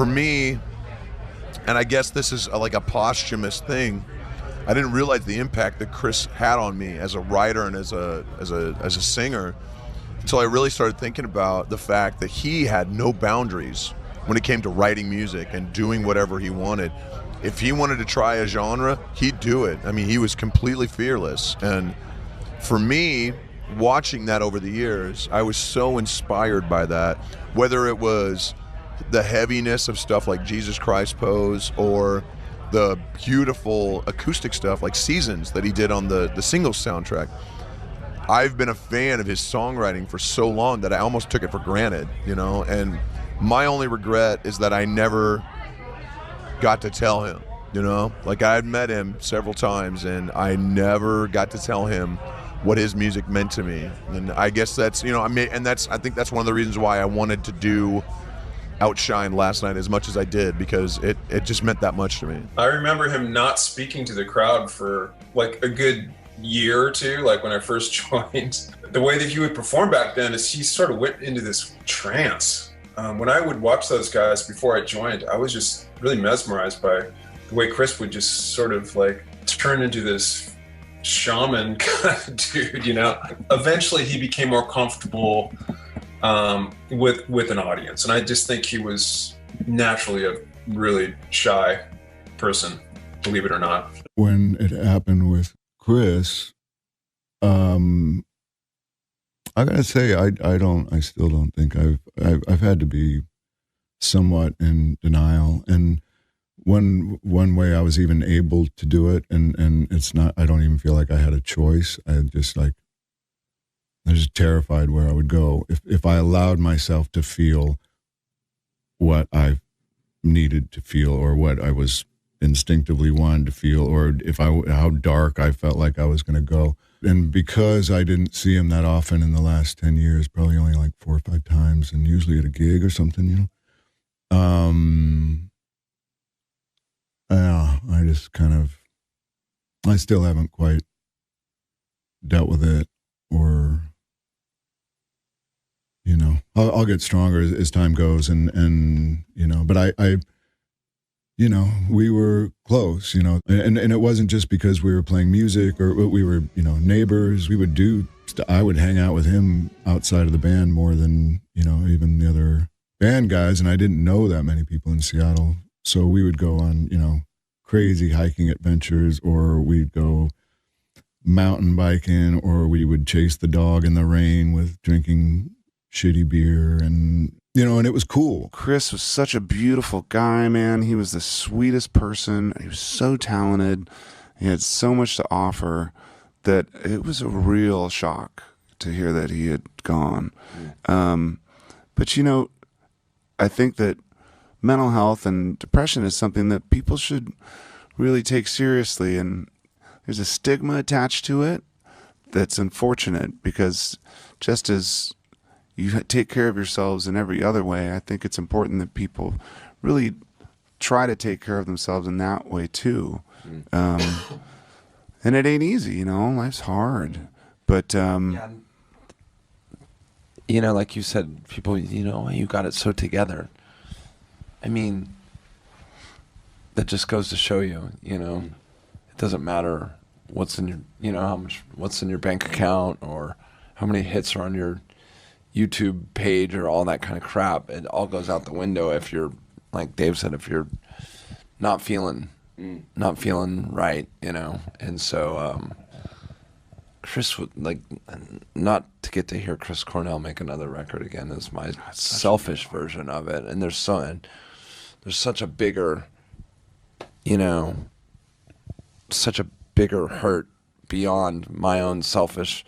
for me, and I guess this is like a posthumous thing, I didn't realize the impact that Chris had on me as a writer and as a singer until I really started thinking about the fact that he had no boundaries when it came to writing music and doing whatever he wanted. If he wanted to try a genre, he'd do it. I mean, he was completely fearless. And for me, watching that over the years, I was so inspired by that, whether it was the heaviness of stuff like Jesus Christ Pose or the beautiful acoustic stuff like Seasons that he did on the singles soundtrack. I've been a fan of his songwriting for so long that I almost took it for granted, you know, and my only regret is that I never got to tell him, you know, like I had met him several times and I never got to tell him what his music meant to me. And I guess that's, you know, I think that's one of the reasons why I wanted to do Outshine last night as much as I did, because it just meant that much to me. I remember him not speaking to the crowd for like a good year or two, like when I first joined. The way that he would perform back then is he sort of went into this trance. When I would watch those guys before I joined, I was just really mesmerized by the way Chris would just sort of like turn into this shaman kind of dude, you know. Eventually he became more comfortable with an audience, and I just think he was naturally a really shy person, believe it or not. When it happened with Chris, I gotta say, I still don't think I've had to be somewhat in denial. And one way I was even able to do it, and it's not, I don't even feel like I had a choice. I was just terrified where I would go if I allowed myself to feel what I needed to feel or what I was instinctively wanted to feel, or how dark I felt like I was going to go. And because I didn't see him that often in the last 10 years, probably only like 4 or 5 times, and usually at a gig or something, you know, I just kind of, I still haven't quite dealt with it, or, you know, I'll get stronger as time goes, and you know, but I you know, we were close, you know, and it wasn't just because we were playing music or we were, you know, neighbors. I would hang out with him outside of the band more than, you know, even the other band guys, and I didn't know that many people in Seattle. So we would go on, you know, crazy hiking adventures, or we'd go mountain biking, or we would chase the dog in the rain with drinking shitty beer, and you know, and it was cool. Chris was such a beautiful guy, man. He was the sweetest person. He was so talented. He had so much to offer that it was a real shock to hear that he had gone. But, you know, I think that mental health and depression is something that people should really take seriously. And there's a stigma attached to it that's unfortunate, because just as you take care of yourselves in every other way, I think it's important that people really try to take care of themselves in that way too. And it ain't easy, you know, life's hard, but yeah. You know, like you said, people, you know, you got it so together. I mean, that just goes to show you, you know, it doesn't matter what's in your, you know, what's in your bank account or how many hits are on your YouTube page or all that kind of crap. It all goes out the window if you're, like Dave said, if you're not feeling right, you know. And so Chris would, like, not to get to hear Chris Cornell make another record again is my selfish version of it. And there's such a bigger, you know, such a bigger hurt beyond my own selfish,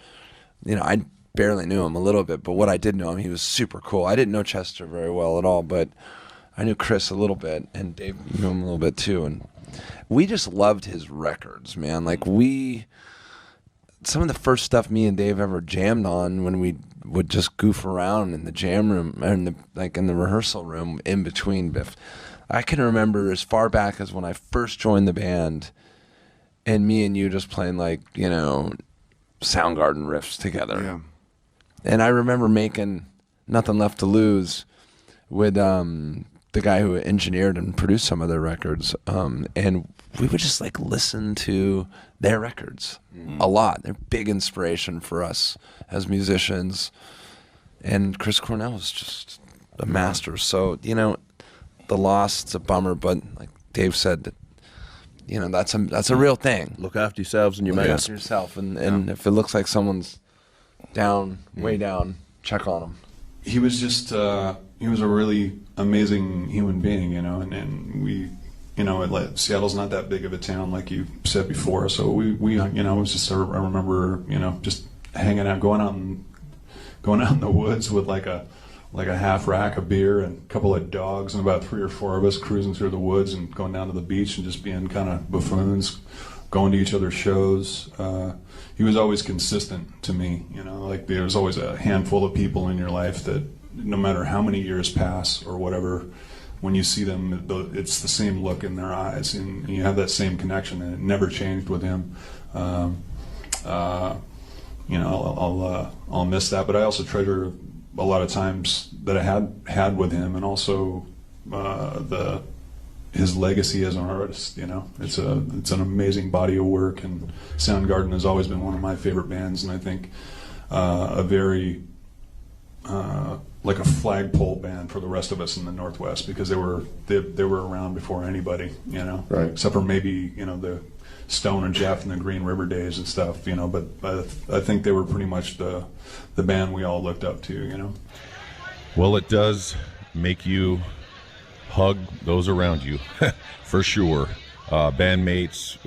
you know. I barely knew him a little bit, but what I did know him, he was super cool. I didn't know Chester very well at all, but I knew Chris a little bit, and Dave knew him a little bit too. And we just loved his records, man. Like, some of the first stuff me and Dave ever jammed on when we would just goof around in the jam room, or in the rehearsal room in between Biff. I can remember as far back as when I first joined the band, and me and you just playing, like, you know, Soundgarden riffs together. Yeah. And I remember making Nothing Left to Lose with the guy who engineered and produced some of their records. And we would just like listen to their records a lot. They're big inspiration for us as musicians. And Chris Cornell is just a master. So, you know, the loss, it's a bummer, but like Dave said, you know, that's a real thing. Look after yourselves and your Look mates. after yourself. And if it looks like someone's down, way down, check on them. He was just, he was a really amazing human being, you know, and we, you know, Seattle's not that big of a town, like you said before, so we you know, it was just, I remember, you know, just hanging out, going out in the woods with like a half rack of beer and a couple of dogs and about 3 or 4 of us cruising through the woods and going down to the beach and just being kind of buffoons, going to each other's shows. He was always consistent to me, you know, like there was always a handful of people in your life that no matter how many years pass or whatever, when you see them, it's the same look in their eyes and you have that same connection, and it never changed with him. You know, I'll miss that, but I also treasure a lot of times that I had with him, and also his legacy as an artist. You know, it's an amazing body of work, and Soundgarden has always been one of my favorite bands, and I think a very like a flagpole band for the rest of us in the Northwest, because they were around before anybody, you know, right. Except for maybe, you know, the Stone and Jeff and the Green River days and stuff, you know, but I think they were pretty much the band we all looked up to, you know. Well, it does make you hug those around you, for sure. Bandmates,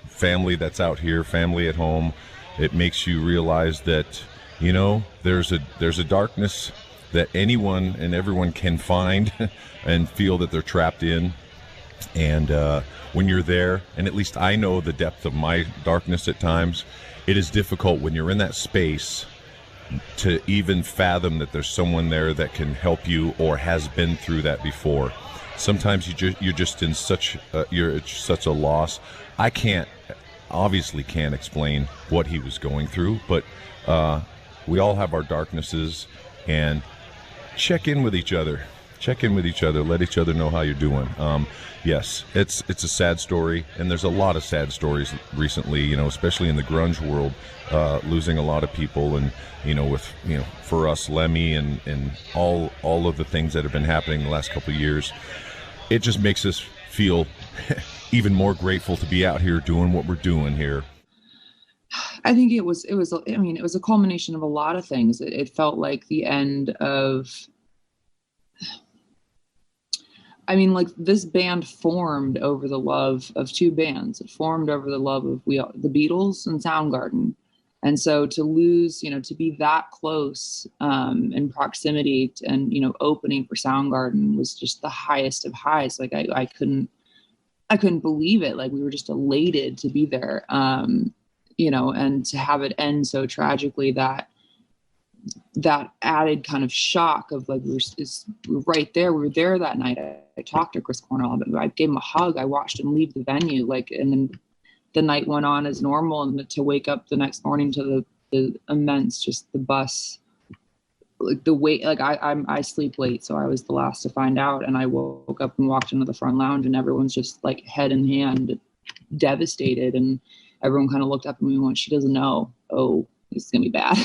family that's out here, family at home. It makes you realize that, you know, there's a darkness that anyone and everyone can find and feel that they're trapped in. And when you're there, and at least I know the depth of my darkness at times, it is difficult when you're in that space to even fathom that there's someone there that can help you or has been through that before. Sometimes you're just in such a loss. I obviously can't explain what he was going through, but we all have our darknesses, and check in with each other. Let each other know how you're doing. Yes, it's a sad story, and there's a lot of sad stories recently, you know, especially in the grunge world, losing a lot of people, and, you know, with, you know, for us, Lemmy and all of the things that have been happening the last couple of years. It just makes us feel even more grateful to be out here doing what we're doing here. I think it was a culmination of a lot of things. It felt like the end of, I mean, like, this band formed over the love of 2 bands. It formed over the love of the Beatles and Soundgarden. And so to lose, you know, to be that close in proximity and, you know, opening for Soundgarden was just the highest of highs. Like I couldn't believe it. Like, we were just elated to be there, you know, and to have it end so tragically, that added kind of shock of like, we were right there. We were there that night. I talked to Chris Cornell. I gave him a hug. I watched him leave the venue. Like, and then the night went on as normal, and to wake up the next morning to the immense, just the bus, like the wait, like I sleep late. So I was the last to find out. And I woke up and walked into the front lounge, and everyone's just like head in hand, devastated. And everyone kind of looked up at me and went, "She doesn't know. Oh, it's going to be bad."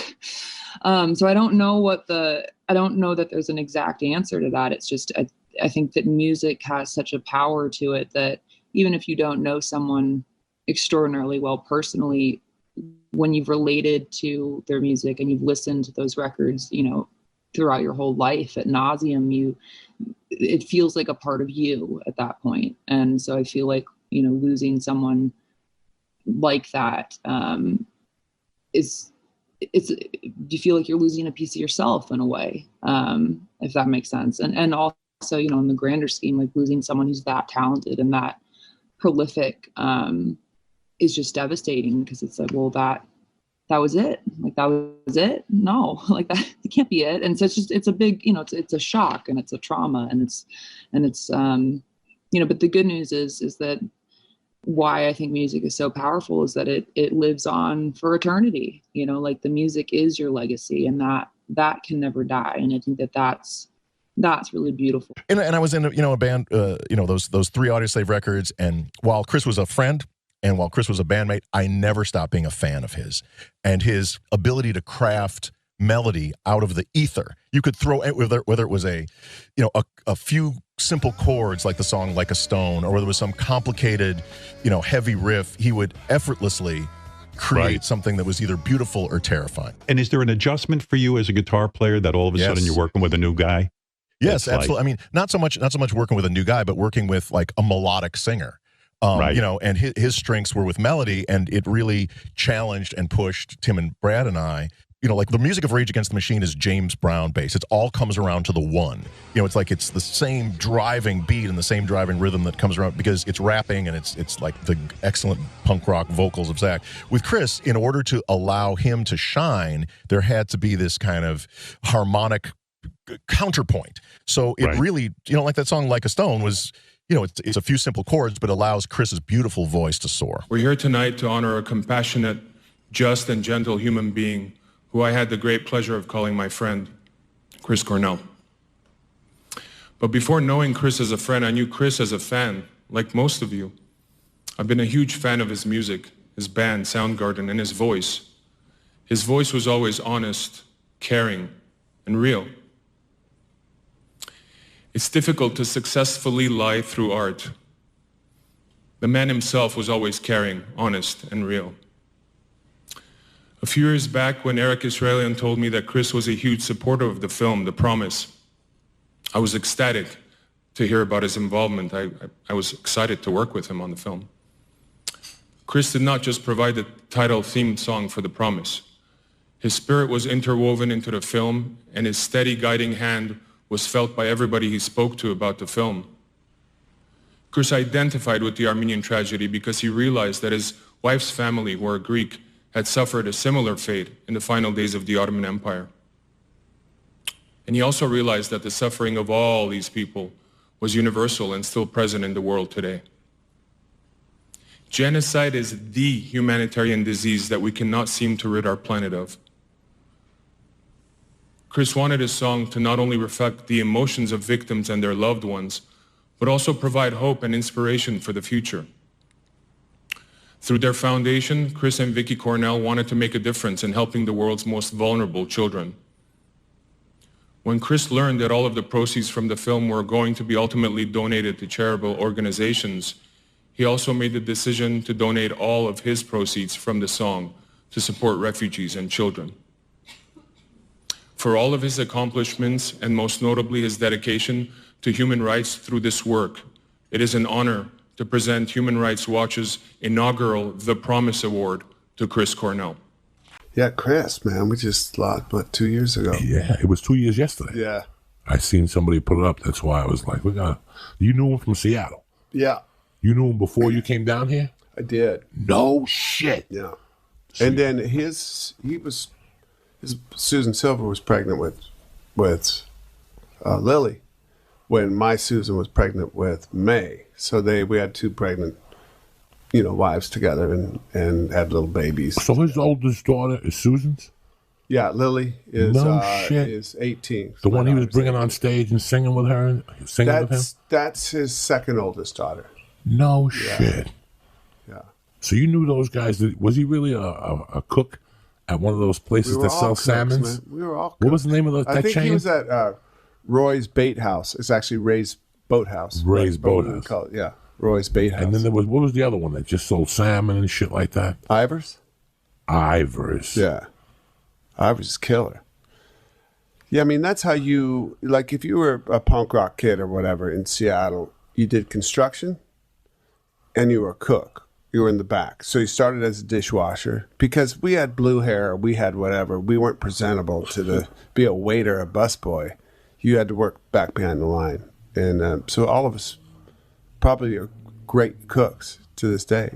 So I don't know that there's an exact answer to that. It's just, I think that music has such a power to it that even if you don't know someone extraordinarily well personally, when you've related to their music and you've listened to those records, you know, throughout your whole life ad nauseum, it feels like a part of you at that point. And so I feel like, you know, losing someone like that, you feel like you're losing a piece of yourself in a way, if that makes sense. And also, you know, in the grander scheme, like, losing someone who's that talented and that prolific is just devastating, because it's like, well, that was it. Like, that was it. No, like, that it can't be it. And so it's a big, you know, it's a shock, and it's a trauma, and it's you know, but the good news is that why I think music is so powerful is that it lives on for eternity. You know, like, the music is your legacy, and that can never die. And I think that's That's really beautiful. And I was in a band, those 3 Audioslave records, and while Chris was a friend and while Chris was a bandmate, I never stopped being a fan of his and his ability to craft melody out of the ether. You could throw whether it was a few simple chords like the song Like a Stone, or whether it was some complicated, heavy riff, he would effortlessly create something that was either beautiful or terrifying. And is there an adjustment for you as a guitar player that all of a sudden you're working with a new guy? Yes, absolutely. I mean, not so much working with a new guy, but working with like a melodic singer. And his strengths were with melody, and it really challenged and pushed Tim and Brad and I. Like the music of Rage Against the Machine is James Brown based. It all comes around to the one. It's like it's the same driving beat and the same driving rhythm that comes around because it's rapping and it's like the excellent punk rock vocals of Zach. With Chris, in order to allow him to shine, there had to be this kind of harmonic counterpoint. So it really, like that song Like a Stone was, it's a few simple chords, but allows Chris's beautiful voice to soar. We're here tonight to honor a compassionate, just and gentle human being who I had the great pleasure of calling my friend, CHRIS CORNELL. But before knowing Chris as a friend, I knew Chris as a fan, like most of you. I've been a huge fan of his music, his band, Soundgarden, and his voice. His voice was always honest, caring, and real. It's difficult to successfully lie through art. The man himself was always caring, honest, and real. A few years back, when Eric Israelian told me that Chris was a huge supporter of the film, The Promise, I was ecstatic to hear about his involvement. I was excited to work with him on the film. Chris did not just provide the title theme song for The Promise. His spirit was interwoven into the film, and his steady guiding hand was felt by everybody he spoke to about the film. Chris identified with the Armenian tragedy because he realized that his wife's family, who are Greek, had suffered a similar fate in the final days of the Ottoman Empire. And he also realized that the suffering of all these people was universal and still present in the world today. Genocide is the humanitarian disease that we cannot seem to rid our planet of. Chris wanted his song to not only reflect the emotions of victims and their loved ones, but also provide hope and inspiration for the future. Through their foundation, Chris and Vicky Cornell wanted to make a difference in helping the world's most vulnerable children. When Chris learned that all of the proceeds from the film were going to be ultimately donated to charitable organizations, he also made the decision to donate all of his proceeds from the song to support refugees and children. For all of his accomplishments, and most notably his dedication to human rights through this work, it is an honor to present Human Rights Watch's inaugural The Promise Award to Chris Cornell. Yeah, Chris, man, we just lost, 2 years ago? Yeah, it was 2 years yesterday. Yeah. I seen somebody put it up. That's why I was like, you knew him from Seattle? Yeah. You knew him before you came down here? I did. No shit. Yeah. And then Susan Silver was pregnant with Lily when my Susan was pregnant with May. So we had 2 pregnant, wives together and had little babies. So his oldest daughter is Susan's? Yeah, Lily is is 18. The one he was bringing on stage and singing with her, with him? That's his second oldest daughter. No shit. Yeah. So you knew those guys? Was he really a cook at one of those places that sell salmons? Man. We were all cooks. What was the name of that chain? I think he was at Roy's Bait House. It's actually Ray's Boathouse. Ray's Boathouse. Yeah, Roy's Bait House. And then what was the other one that just sold salmon and shit like that? Ivers. Yeah. Ivers is killer. Yeah, I mean, that's how you, like, if you were a punk rock kid or whatever in Seattle, you did construction and you were a cook. You were in the back. So you started as a dishwasher because we had blue hair, we had whatever. We weren't presentable to be a waiter, a busboy. You had to work back behind the line. And so all of us probably are great cooks to this day,